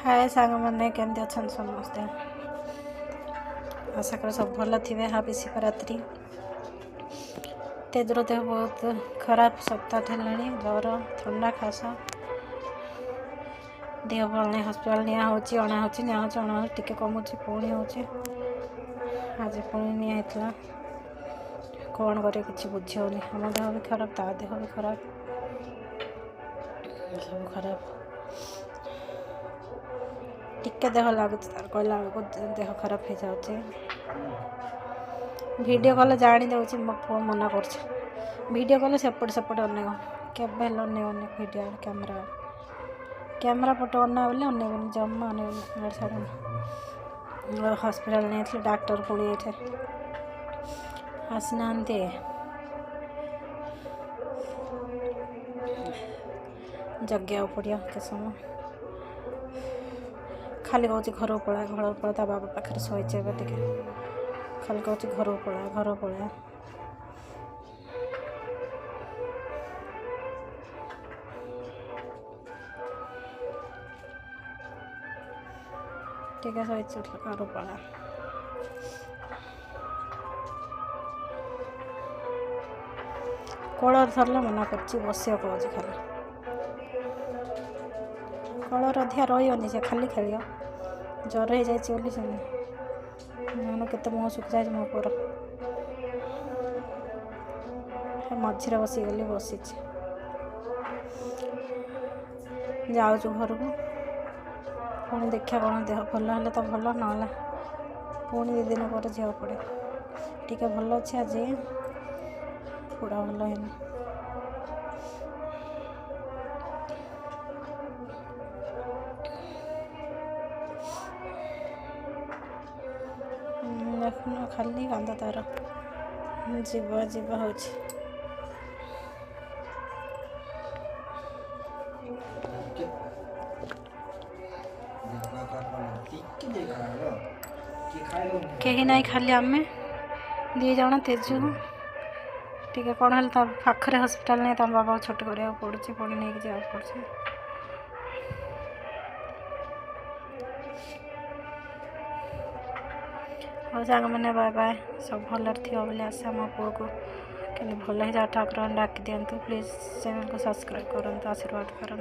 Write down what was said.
हाय सांग मैंने केमती अच्छा समस्ते आशा कर सब भल थे। हापी शिवरात्रि। तेजर देह बहुत खराब सप्ताह है ज्वर थंडा खास देह भल नहीं हस्पिटाल निया अणा हो टे कमुची पुणी हो आज पुणी निया कौन करे कि बुझी होनी आम देह भी खराब ता देह भी खराब सब खराब टिके देह लगुच तार कहला देह खराब हो जाए वीडियो कॉल जानी दे मो पुआ मना कर कॉल सेपट सेपट अनेक केवे अनेक वीडियो कैमरा पटे अना बोले अनेकन जमा अनेक छाड़ हस्पिटाल नहीं डाक्टर पुणी ये आसना जगह पड़िया के समय खाली कहूँ घर पड़ा ता बाबा पाखे शहीचे टे खाली कहूँ घर पड़ा टे शहीचे घर पड़ा कलर थरला मना कर बस कहूँ खाली कलर अधिका रही से खाली खेल ज्वर हो जाए केत मुँह सुख जाए मो पुअर मझे बसीगली बसी जाऊँ घर को पुणी देखा कौन देह भल है तो भल ना पुणी 2 दिन पर जा पड़े टी भल अच्छे आज पूरा भल है देखना खाली कांद तार जीवा जीवा हो कहीं नहीं खाली आम दी जाना तेजु टी कौन है पाखे हस्पिटाल नहीं तुम बाबा छोट करा पड़े पुणी नहीं जा पड़े और सांग मैंने बाय बाय सब भल थी बोले आशा मो पुआ को कि भल ही जा ठाकुर डाक दिंतु प्लीज चैनल को सब्सक्राइब करूँ आशीर्वाद करूँ।